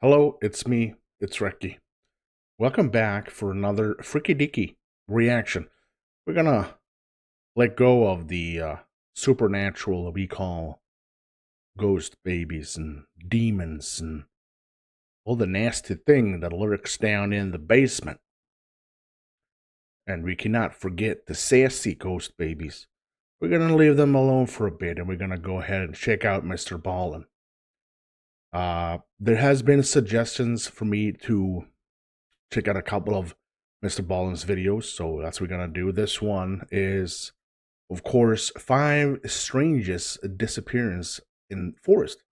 Hello, it's me, it's Recky. Welcome back for another Freaky Dicky reaction. We're gonna let go of the supernatural that we call ghost babies and demons and all the nasty thing that lurks down in the basement. And we cannot forget the sassy ghost babies. We're gonna leave them alone for a bit and we're gonna go ahead and check out MrBallen. There has been suggestions for me to check out a couple of MrBallen's videos, so that's what we're gonna do. This one is, of course, 5 strangest disappearance in forest.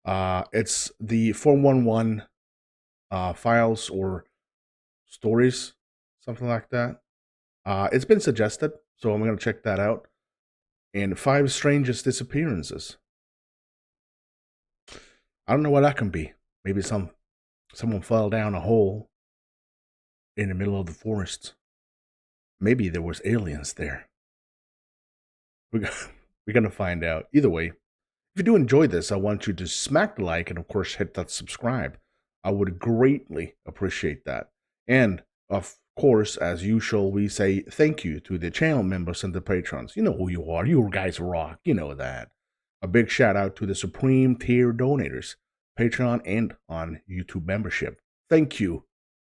It's the 411 files or stories, something like that. It's been suggested, so I'm gonna check that out. And 5 strangest disappearances. I don't know what that can be. Maybe someone fell down a hole in the middle of the forest. Maybe there was aliens there. We're gonna find out. Either way, if you do enjoy this, I want you to smack the like and of course hit that subscribe. I would greatly appreciate that. And of course, as usual, we say thank you to the channel members and the patrons. You know who you are. You guys rock. You know that. A big shout out to the Supreme Tier donators, Patreon and on YouTube membership. Thank you.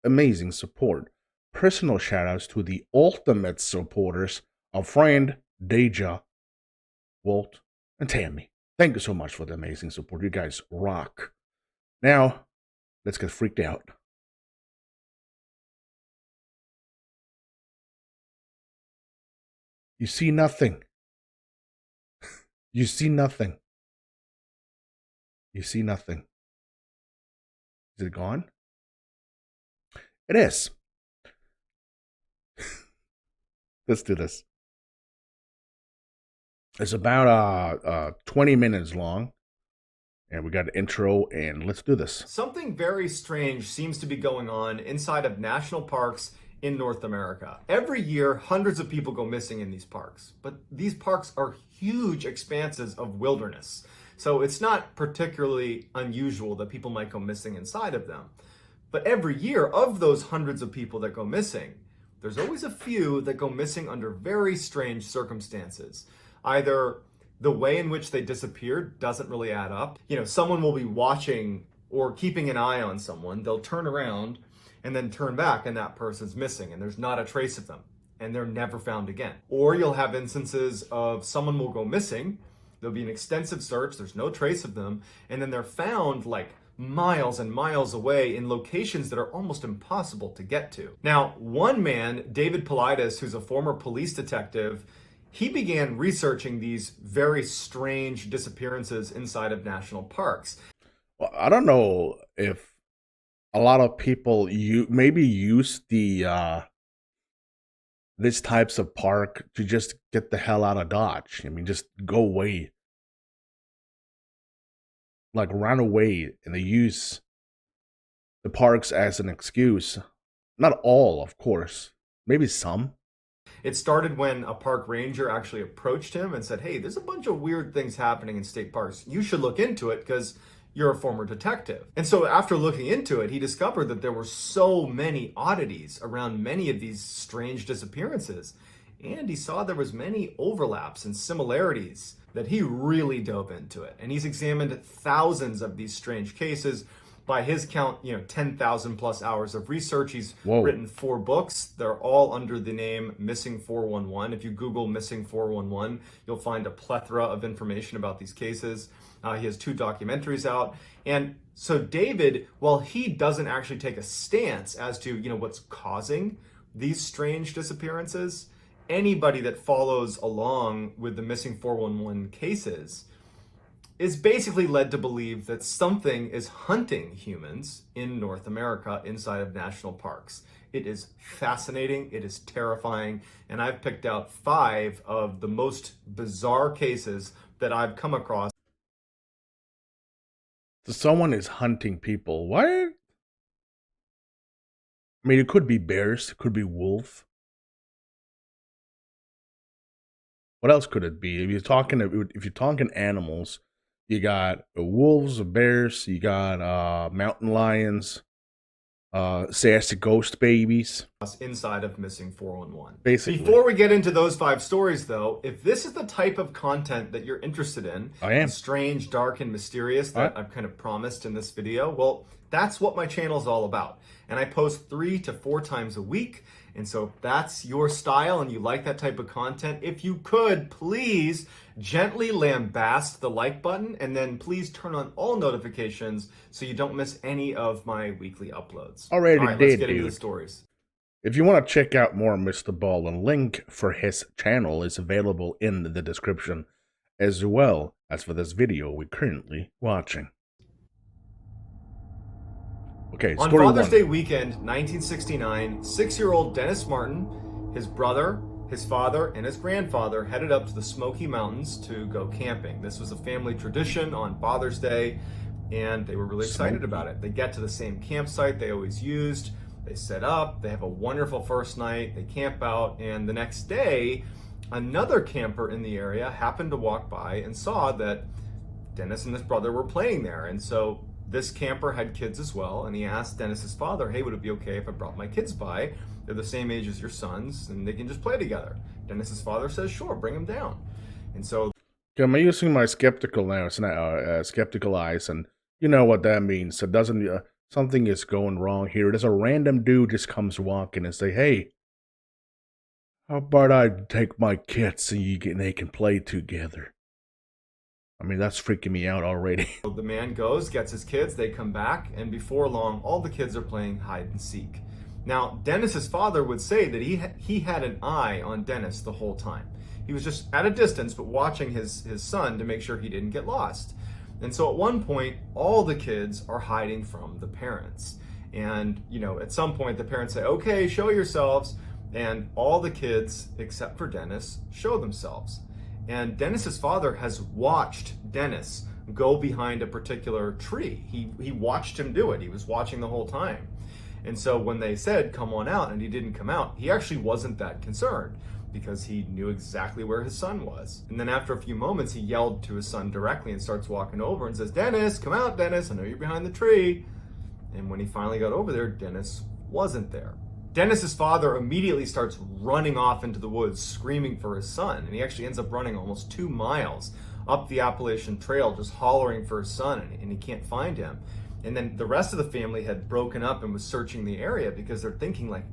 Amazing support. Personal shout outs to the ultimate supporters, our friend Deja, Walt, and Tammy. Thank you so much for the amazing support. You guys rock. Now, let's get freaked out. You see nothing. You see nothing. You see nothing. Is it gone? It is. Let's do this. It's about 20 minutes long. And we got an intro, and let's do this. Something very strange seems to be going on inside of national parks in North America. Every year, hundreds of people go missing in these parks, but these parks are huge expanses of wilderness. So it's not particularly unusual that people might go missing inside of them. But every year, of those hundreds of people that go missing, there's always a few that go missing under very strange circumstances. Either the way in which they disappeared doesn't really add up. You know, someone will be watching or keeping an eye on someone, they'll turn around and then turn back and that person's missing and there's not a trace of them and they're never found again. Or you'll have instances of someone will go missing, there'll be an extensive search, there's no trace of them, and then they're found like miles and miles away in locations that are almost impossible to get to. Now, one man, David Politis, who's a former police detective, he began researching these very strange disappearances inside of national parks. Well, I don't know if a lot of people maybe use the these types of park to just get the hell out of Dodge. I mean, just go away, like run away, and they use the parks as an excuse. Not all, of course. Maybe some. It started when a park ranger actually approached him and said, "Hey, there's a bunch of weird things happening in state parks. You should look into it because you're a former detective." And so after looking into it, he discovered that there were so many oddities around many of these strange disappearances. And he saw there was many overlaps and similarities that he really dove into it. And he's examined thousands of these strange cases. By his count, 10,000 plus hours of research. He's written 4 books. They're all under the name Missing 411. If you Google Missing 411, you'll find a plethora of information about these cases. He has 2 documentaries out. And so David, while he doesn't actually take a stance as to, what's causing these strange disappearances, anybody that follows along with the Missing 411 cases is basically led to believe that something is hunting humans in North America inside of national parks. It is fascinating, it is terrifying, and I've picked out 5 of the most bizarre cases that I've come across. So someone is hunting people. What? I mean, it could be bears, it could be wolf. What else could it be? If you're talking animals, You got wolves, bears, you got mountain lions, sassy ghost babies. Inside of Missing 411. Basically. Before we get into those 5 stories, though, if this is the type of content that you're interested in, I am. strange, dark, and mysterious that I've kind of promised in this video, well, that's what my channel is all about. And I post 3 to 4 times a week. And so if that's your style and you like that type of content, if you could, please gently lambast the like button, and then please turn on all notifications so you don't miss any of my weekly uploads. Already all right, did, let's get into dude. the stories. If you want to check out more MrBallen, link for his channel is available in the description, as well as for this video we're currently watching. Okay, on story Father's 1. Day weekend, 1969, 6-year-old Dennis Martin, his brother, his father, and his grandfather headed up to the Smoky Mountains to go camping. This was a family tradition on Father's Day, and they were really excited about it. They get to the same campsite they always used. They set up, they have a wonderful first night, they camp out, and the next day, another camper in the area happened to walk by and saw that Dennis and his brother were playing there. And so this camper had kids as well, and he asked Dennis's father, hey, would it be okay if I brought my kids by? They're the same age as your sons, and they can just play together. Dennis's father says, sure, bring them down. And so... I'm using my skeptical eyes, and you know what that means. It doesn't... something is going wrong here. There's a random dude just comes walking and say, hey, how about I take my kids and they can play together? I mean, that's freaking me out already. The man goes, gets his kids, they come back, and before long, all the kids are playing hide and seek. Now, Dennis's father would say that he had an eye on Dennis the whole time. He was just at a distance, but watching his son to make sure he didn't get lost. And so at one point, all the kids are hiding from the parents. And, you know, at some point, the parents say, okay, show yourselves. And all the kids, except for Dennis, show themselves. And Dennis's father has watched Dennis go behind a particular tree. He watched him do it. He was watching the whole time. And so when they said, come on out, and he didn't come out, he actually wasn't that concerned because he knew exactly where his son was. And then after a few moments, he yelled to his son directly and starts walking over and says, Dennis, come out, Dennis. I know you're behind the tree. And when he finally got over there, Dennis wasn't there. Dennis's father immediately starts running off into the woods, screaming for his son. And he actually ends up running almost 2 miles up the Appalachian Trail, just hollering for his son, and he can't find him. And then the rest of the family had broken up and was searching the area because they're thinking, like,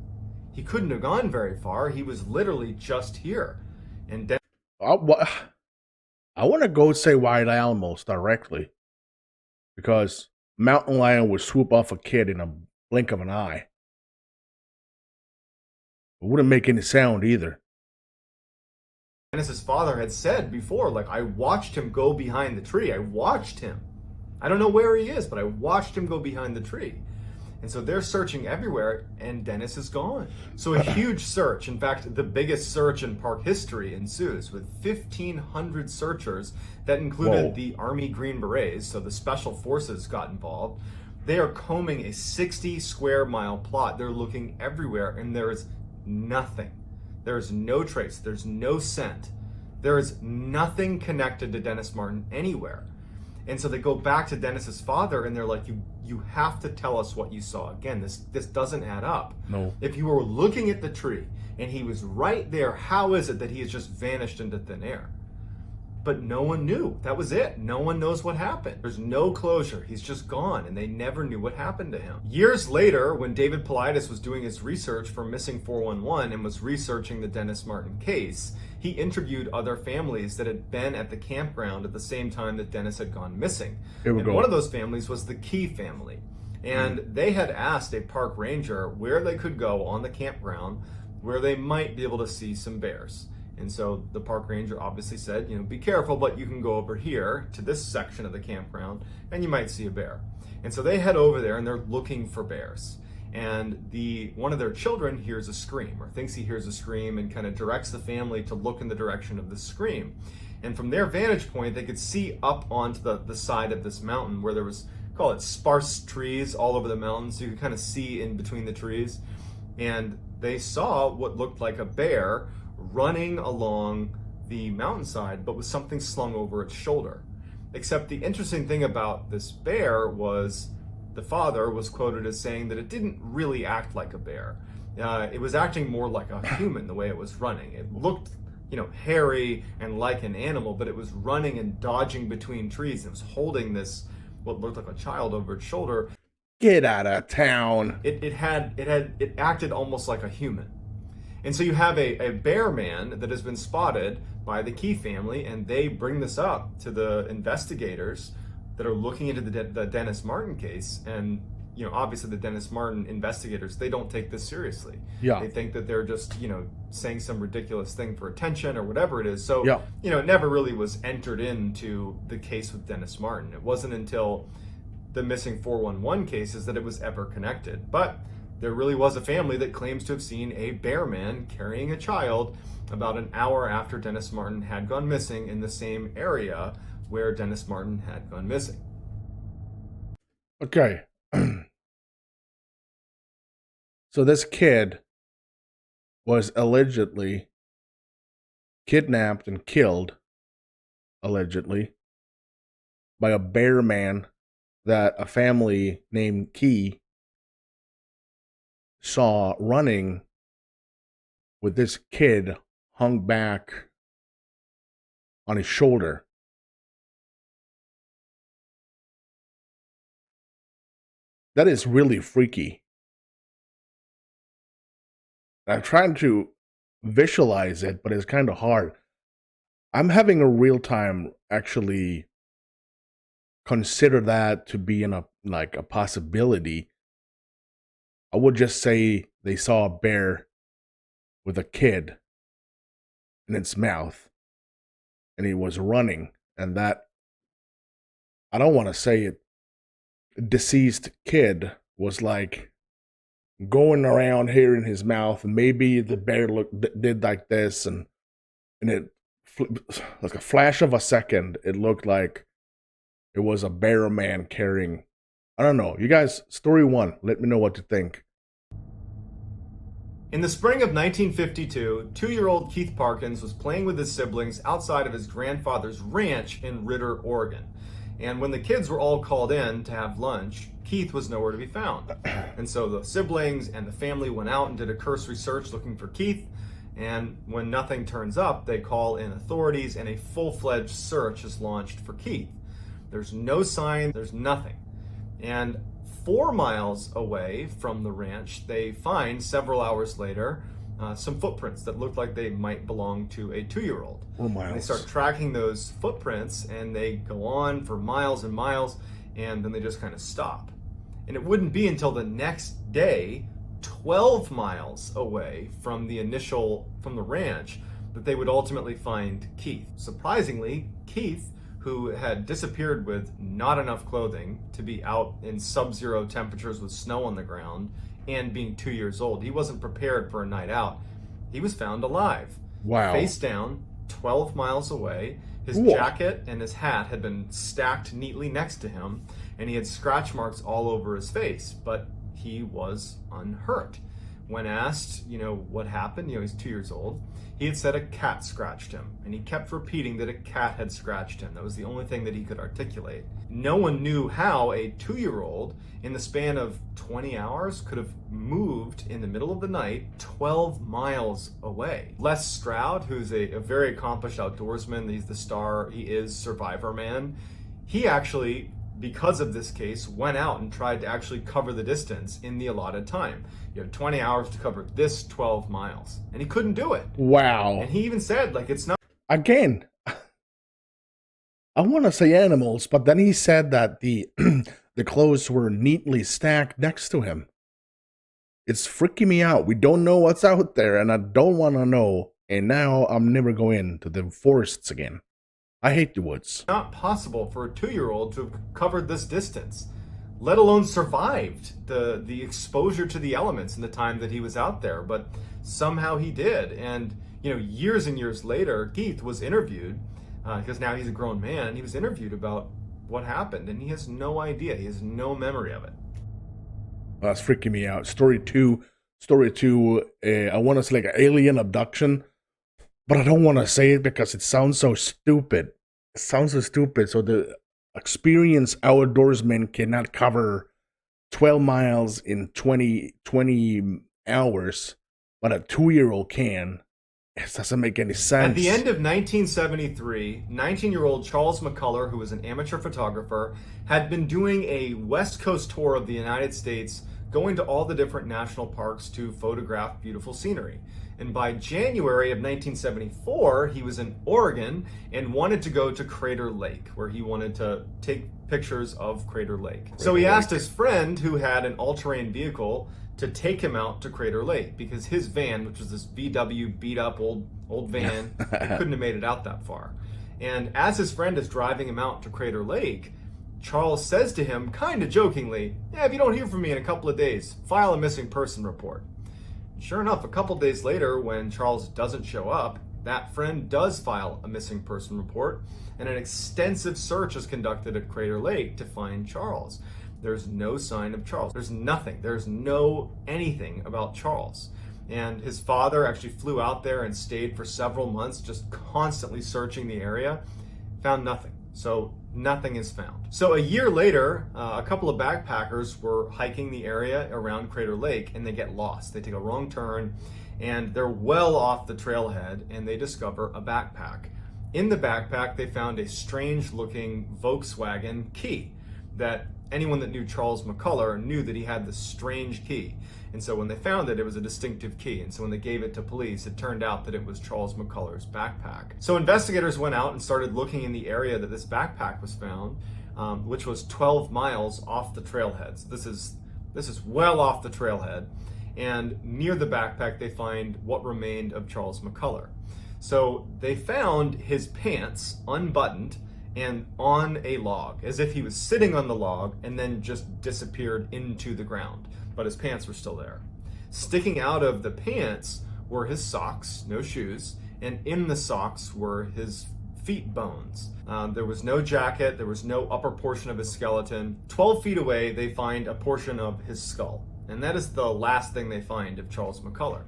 he couldn't have gone very far. He was literally just here. And I want to go say wild animals directly, because mountain lion would swoop off a kid in a blink of an eye. It wouldn't make any sound either. Dennis's father had said before, like, I watched him go behind the tree. I watched him. I don't know where he is, but I watched him go behind the tree. And so they're searching everywhere, and Dennis is gone. So a huge search, in fact, the biggest search in park history ensues, with 1,500 searchers that included the Army Green Berets, so the Special Forces got involved. They are combing a 60 square mile plot. They're looking everywhere, and there is nothing. There's no trace. There's no scent. There is nothing connected to Dennis Martin anywhere. And so they go back to Dennis's father, and they're like, you have to tell us what you saw. Again, this doesn't add up. No. If you were looking at the tree and he was right there, how is it that he has just vanished into thin air? But no one knew. That was it. No one knows what happened. There's no closure. He's just gone, and they never knew what happened to him. Years later, when David Paulides was doing his research for Missing 411 and was researching the Dennis Martin case, he interviewed other families that had been at the campground at the same time that Dennis had gone missing. And one of those families was the Key family. And they had asked a park ranger where they could go on the campground where they might be able to see some bears. And so the park ranger obviously said, you know, be careful, but you can go over here to this section of the campground and you might see a bear. And so they head over there and they're looking for bears. And one of their children hears a scream, or thinks he hears a scream, and kind of directs the family to look in the direction of the scream. And from their vantage point, they could see up onto the side of this mountain where there was, call it sparse trees all over the mountain, so you could kind of see in between the trees. And they saw what looked like a bear running along the mountainside, but with something slung over its shoulder. Except the interesting thing about this bear was the father was quoted as saying that it didn't really act like a bear. It was acting more like a human the way it was running. It looked, hairy and like an animal, but it was running and dodging between trees. It was holding this, what looked like a child over its shoulder. Get out of town. It acted almost like a human. And so you have a bear man that has been spotted by the Key family, and they bring this up to the investigators that are looking into the Dennis Martin case. And obviously the Dennis Martin investigators, they don't take this seriously. Yeah. They think that they're just saying some ridiculous thing for attention or whatever it is. So Yeah. it never really was entered into the case with Dennis Martin. It wasn't until the missing 411 cases that it was ever connected. But there really was a family that claims to have seen a bear man carrying a child about an hour after Dennis Martin had gone missing in the same area where Dennis Martin had gone missing. Okay. So this kid was allegedly kidnapped and killed, allegedly, by a bear man that a family named Key saw running with this kid hung back on his shoulder. That is really freaky. I'm trying to visualize it, but it's kind of hard. I'm having a real time actually consider that to be a possibility. I would just say they saw a bear with a kid in its mouth and he was running, and that, I don't want to say it, deceased kid was like going around here in his mouth, and maybe the bear did like this, and it like a flash of a second, it looked like it was a bear man carrying. I don't know. You guys, story one, let me know what you think. In the spring of 1952, 2-year-old Keith Parkins was playing with his siblings outside of his grandfather's ranch in Ritter, Oregon. And when the kids were all called in to have lunch, Keith was nowhere to be found. And so the siblings and the family went out and did a cursory search looking for Keith. And when nothing turns up, they call in authorities and a full-fledged search is launched for Keith. There's no sign, there's nothing. And 4 miles away from the ranch, they find several hours later some footprints that look like they might belong to a 2-year-old. 4 miles. And they start tracking those footprints, and they go on for miles and miles, and then they just kind of stop. And it wouldn't be until the next day, 12 miles away from the ranch, that they would ultimately find Keith. Surprisingly, Keith, who had disappeared with not enough clothing to be out in sub-zero temperatures with snow on the ground and being 2 years old, he wasn't prepared for a night out. He was found alive. Wow. Face down, 12 miles away. His Whoa. jacket and his hat had been stacked neatly next to him, and he had scratch marks all over his face, but he was unhurt. When asked, what happened, he's 2 years old, he had said a cat scratched him, and he kept repeating that a cat had scratched him. That was the only thing that he could articulate. No one knew how a 2-year-old, in the span of 20 hours, could have moved in the middle of the night 12 miles away. Les Stroud, who's a very accomplished outdoorsman, he's the star, he is Survivor Man, he actually, because of this case, went out and tried to actually cover the distance in the allotted time. You have 20 hours to cover this 12 miles. And he couldn't do it. Wow. And he even said, it's not... Again, I want to say animals, but then he said that the the clothes were neatly stacked next to him. It's freaking me out. We don't know what's out there, and I don't want to know. And now I'm never going to the forests again. I hate the woods. Not possible for a 2-year-old to have covered this distance, let alone survived the exposure to the elements in the time that he was out there. But somehow he did. And, years and years later, Keith was interviewed, because now he's a grown man. He was interviewed about what happened, and he has no idea. He has no memory of it. That's freaking me out. Story two, I want to say like an alien abduction, but I don't want to say it because it sounds so stupid. It sounds so stupid. So experienced outdoorsmen cannot cover 12 miles in 20 hours, but a 2-year-old can. It doesn't make any sense. At the end of 1973, 19-year-old Charles McCullough, who was an amateur photographer, had been doing a West Coast tour of the United States, going to all the different national parks to photograph beautiful scenery. And by January of 1974, he was in Oregon and wanted to go to Crater Lake, where he wanted to take pictures of Crater Lake. So he asked his friend, who had an all-terrain vehicle, to take him out to Crater Lake, because his van, which was this VW beat up old van, couldn't have made it out that far. And as his friend is driving him out to Crater Lake, Charles says to him, kind of jokingly, "Yeah, if you don't hear from me in a couple of days, file a missing person report." Sure enough, a couple days later, when Charles doesn't show up, that friend does file a missing person report, and an extensive search is conducted at Crater Lake to find Charles. There's no sign of Charles. There's nothing. There's no anything about Charles. And his father actually flew out there and stayed for several months, just constantly searching the area. Found nothing. So nothing is found. So a year later, a couple of backpackers were hiking the area around Crater Lake, and they get lost. They take a wrong turn, and they're well off the trailhead, and they discover a backpack. In the backpack, they found a strange-looking Volkswagen key that anyone that knew Charles McCullough knew that he had this strange key. And so when they found it, it was a distinctive key. And so when they gave it to police, it turned out that it was Charles McCullough's backpack. So investigators went out and started looking in the area that this backpack was found, which was 12 miles off the trailhead. So this is well off the trailhead. And near the backpack, they find what remained of Charles McCullough. So they found his pants unbuttoned and on a log, as if he was sitting on the log and then just disappeared into the ground. But his pants were still there. Sticking out of the pants were his socks, no shoes, and in the socks were his feet bones. There was no jacket, there was no upper portion of his skeleton. 12 feet away, they find a portion of his skull. And that is the last thing they find of Charles McCullough.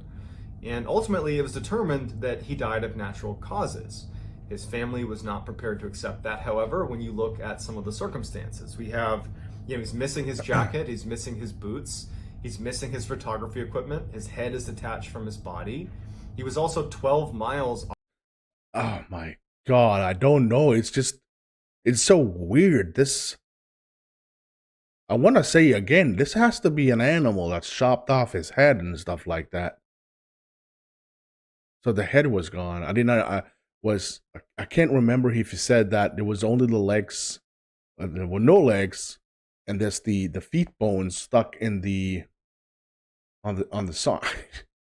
And ultimately, it was determined that he died of natural causes. His family was not prepared to accept that. However, when you look at some of the circumstances, we have, he's missing his jacket, he's missing his boots, he's missing his photography equipment, his head is detached from his body. He was also 12 miles. Oh my God, I don't know. It's so weird. I want to say again, this has to be an animal that's chopped off his head and stuff like that. So the head was gone. I can't remember if he said that there was only the legs, there were no legs, and there's the feet bones stuck in on the side.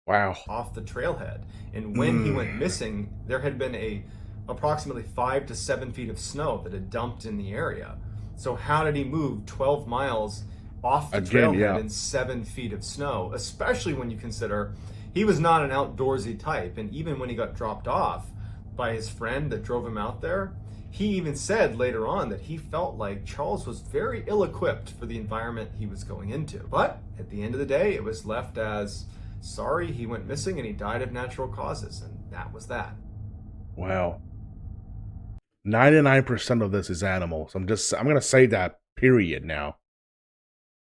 Wow. Off the trailhead. And when he went missing, there had been approximately 5 to 7 feet of snow that had dumped in the area. So how did he move 12 miles off the trailhead in 7 feet of snow, especially when you consider he was not an outdoorsy type. And even when he got dropped off by his friend that drove him out there, he even said later on that he felt like Charles was very ill-equipped for the environment he was going into. But at the end of the day, it was left as, sorry, he went missing and he died of natural causes. And that was that. Wow. 99% of this is animals. I'm going to say that, period, now.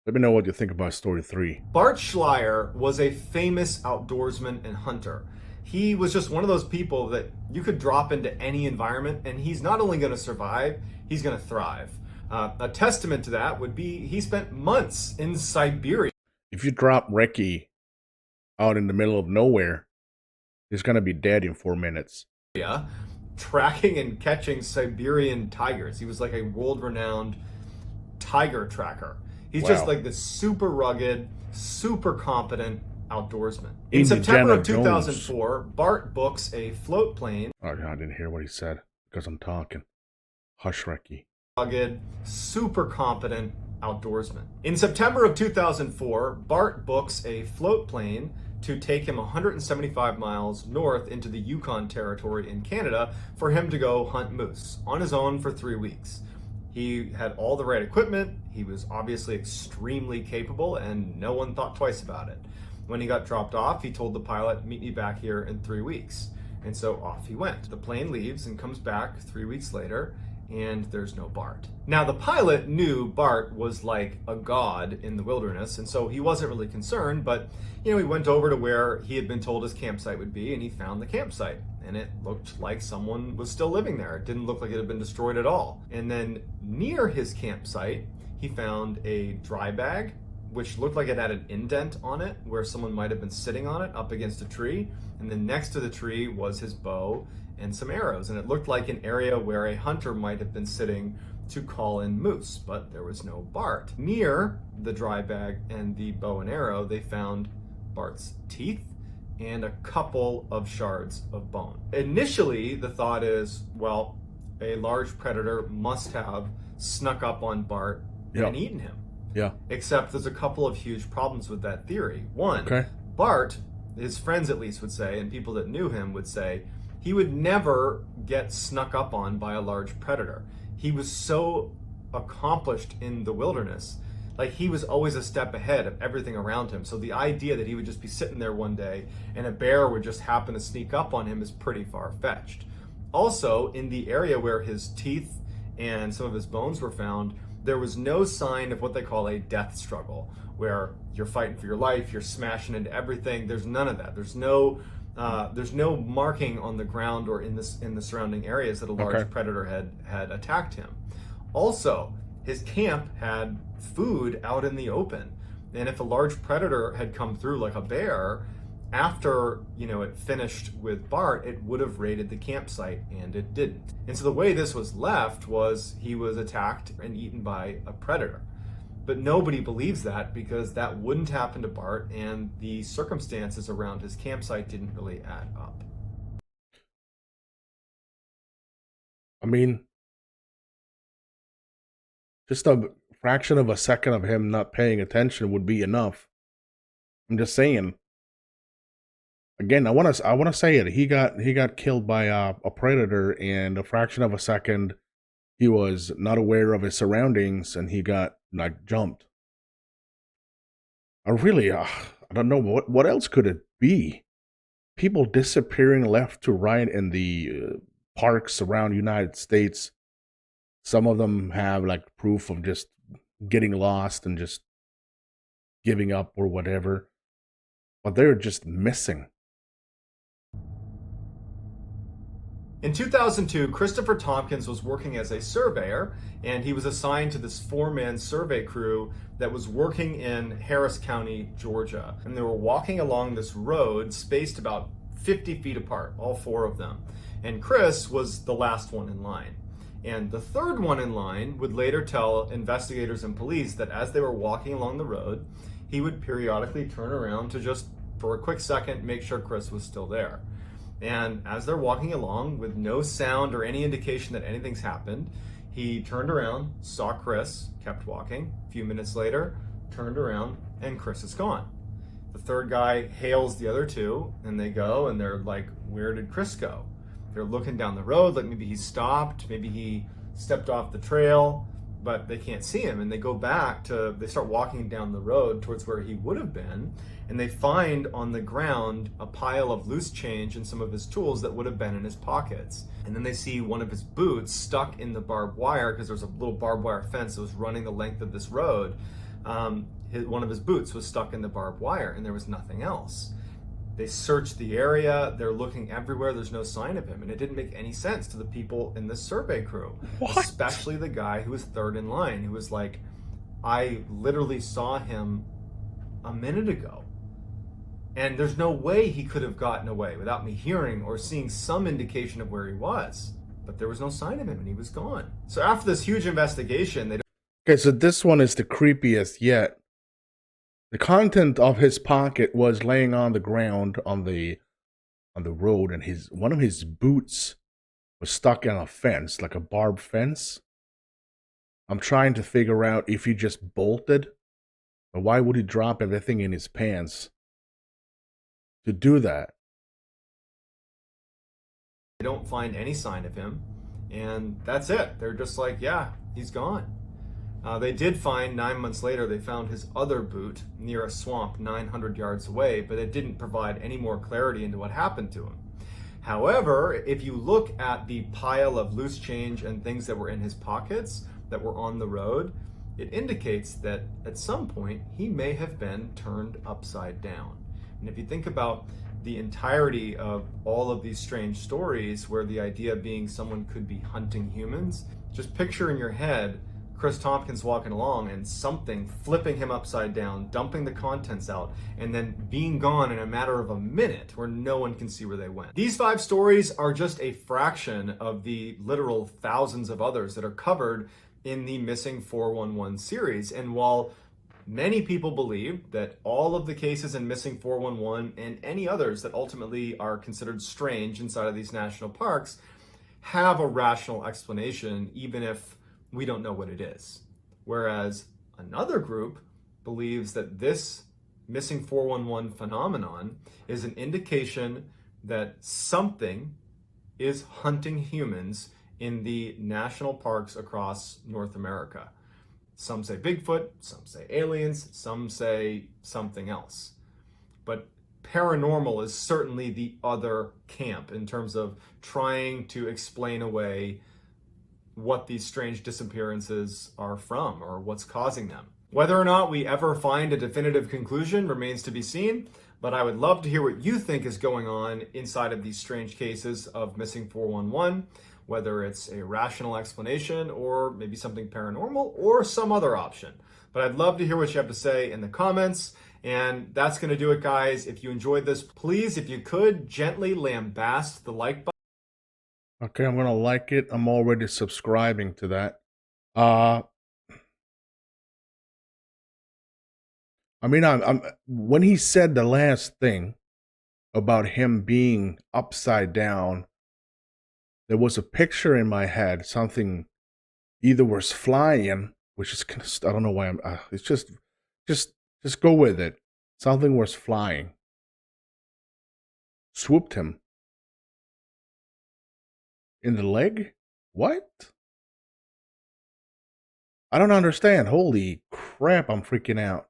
Let me know what you think about story 3. Bart Schleyer was a famous outdoorsman and hunter. He was just one of those people that you could drop into any environment and he's not only going to survive, he's going to thrive. A testament to that would be he spent months in Siberia. If you drop Recky out in the middle of nowhere, he's going to be dead in 4 minutes. Tracking and catching Siberian tigers. He was like a world-renowned tiger tracker. He's just like this super rugged, super competent outdoorsman. In September of 2004, Bart books a float plane. Oh, I didn't hear what he said because I'm talking. Hush, Recky. Rugged, super competent outdoorsman. In September of 2004, Bart books a float plane to take him 175 miles north into the Yukon Territory in Canada for him to go hunt moose on his own for 3 weeks. He had all the right equipment, he was obviously extremely capable, and no one thought twice about it. When he got dropped off, he told the pilot, meet me back here in 3 weeks. And so off he went. The plane leaves and comes back 3 weeks later, and there's no Bart. Now, the pilot knew Bart was like a god in the wilderness, and so he wasn't really concerned, but, he went over to where he had been told his campsite would be, and he found the campsite, and it looked like someone was still living there. It didn't look like it had been destroyed at all. And then near his campsite, he found a dry bag, which looked like it had an indent on it where someone might have been sitting on it up against a tree. And then next to the tree was his bow and some arrows. And it looked like an area where a hunter might have been sitting to call in moose, but there was no Bart. Near the dry bag and the bow and arrow, they found Bart's teeth and a couple of shards of bone. Initially, the thought is, well, a large predator must have snuck up on Bart and eaten him. Yeah. Except there's a couple of huge problems with that theory. One, Bart, his friends at least would say, and people that knew him would say, he would never get snuck up on by a large predator. He was so accomplished in the wilderness. Like, he was always a step ahead of everything around him. So the idea that he would just be sitting there one day and a bear would just happen to sneak up on him is pretty far-fetched. Also, in the area where his teeth and some of his bones were found, there was no sign of what they call a death struggle, where you're fighting for your life, you're smashing into everything. There's none of that. There's no marking on the ground or in the surrounding areas that a large predator had attacked him. Also, his camp had food out in the open, and if a large predator had come through like a bear, after it finished with Bart, it would have raided the campsite, and it didn't. And so the way this was left was he was attacked and eaten by a predator. But nobody believes that, because that wouldn't happen to Bart, and the circumstances around his campsite didn't really add up. I mean, just a fraction of a second of him not paying attention would be enough. I'm just saying. Again, I want to say it. He got killed by a predator, and a fraction of a second, he was not aware of his surroundings, and he got jumped. I don't know what else could it be. People disappearing left to right in the parks around the United States. Some of them have proof of just getting lost and just giving up or whatever, but they're just missing. In 2002, Christopher Tompkins was working as a surveyor, and he was assigned to this 4-man survey crew that was working in Harris County, Georgia. And they were walking along this road spaced about 50 feet apart, all 4 of them. And Chris was the last one in line. And the third one in line would later tell investigators and police that as they were walking along the road, he would periodically turn around to just, for a quick second, make sure Chris was still there. And as they're walking along with no sound or any indication that anything's happened, he turned around, saw Chris, kept walking. A few minutes later, turned around, and Chris is gone. The third guy hails the other 2, and they go, and they're like, where did Chris go? They're looking down the road, like maybe he stopped, maybe he stepped off the trail, but they can't see him. And they go back they start walking down the road towards where he would have been, and they find on the ground a pile of loose change and some of his tools that would have been in his pockets. And then they see one of his boots stuck in the barbed wire, because there's a little barbed wire fence that was running the length of this road. One of his boots was stuck in the barbed wire, and there was nothing else. They searched the area, they're looking everywhere, there's no sign of him, and it didn't make any sense to the people in the survey crew. What? Especially the guy who was third in line, who was like, I literally saw him a minute ago, and there's no way he could have gotten away without me hearing or seeing some indication of where he was. But there was no sign of him, and he was gone. So after this huge investigation, Okay, so this one is the creepiest yet. The content of his pocket was laying on the ground on the road, and one of his boots was stuck in a fence, like a barbed fence. I'm trying to figure out if he just bolted, or why would he drop everything in his pants to do that? they don't find any sign of him, and that's it. They're just like, yeah, he's gone. They did find 9 months later, they found his other boot near a swamp 900 yards away, but it didn't provide any more clarity into what happened to him. However, if you look at the pile of loose change and things that were in his pockets that were on the road, it indicates that at some point he may have been turned upside down. And if you think about the entirety of all of these strange stories where the idea being someone could be hunting humans, just picture in your head Chris Tompkins walking along and something flipping him upside down, dumping the contents out, and then being gone in a matter of a minute where no one can see where they went. These 5 stories are just a fraction of the literal thousands of others that are covered in the Missing 411 series. And while many people believe that all of the cases in Missing 411 and any others that ultimately are considered strange inside of these national parks have a rational explanation, even if we don't know what it is. Whereas another group believes that this Missing 411 phenomenon is an indication that something is hunting humans in the national parks across North America. Some say Bigfoot, some say aliens, some say something else. But paranormal is certainly the other camp in terms of trying to explain away what these strange disappearances are from or what's causing them. Whether or not we ever find a definitive conclusion remains to be seen, but I would love to hear what you think is going on inside of these strange cases of Missing 411, whether it's a rational explanation or maybe something paranormal or some other option. But I'd love to hear what you have to say in the comments. And that's going to do it, guys. If you enjoyed this, please, if you could, gently lambast the like button. Okay, I'm gonna like it. I'm already subscribing to that. I mean, I'm when he said the last thing about him being upside down, there was a picture in my head. Something either was flying, which is kind of, I don't know why I'm. It's just go with it. Something was flying, swooped him in the leg. What? I don't understand. Holy crap! I'm freaking out.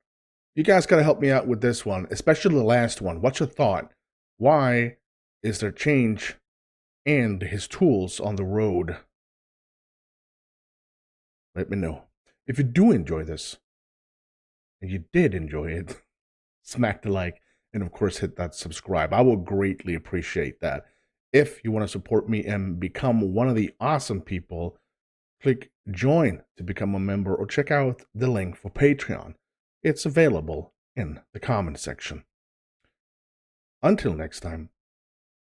You guys got to help me out with this one, especially the last one. What's your thought? Why is there change and his tools on the road? Let me know. If you do enjoy this, and you did enjoy it, smack the like, and of course hit that subscribe. I will greatly appreciate that. If you want to support me and become one of the awesome people, click join to become a member or check out the link for Patreon. It's available in the comment section. Until next time,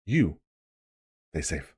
you stay safe.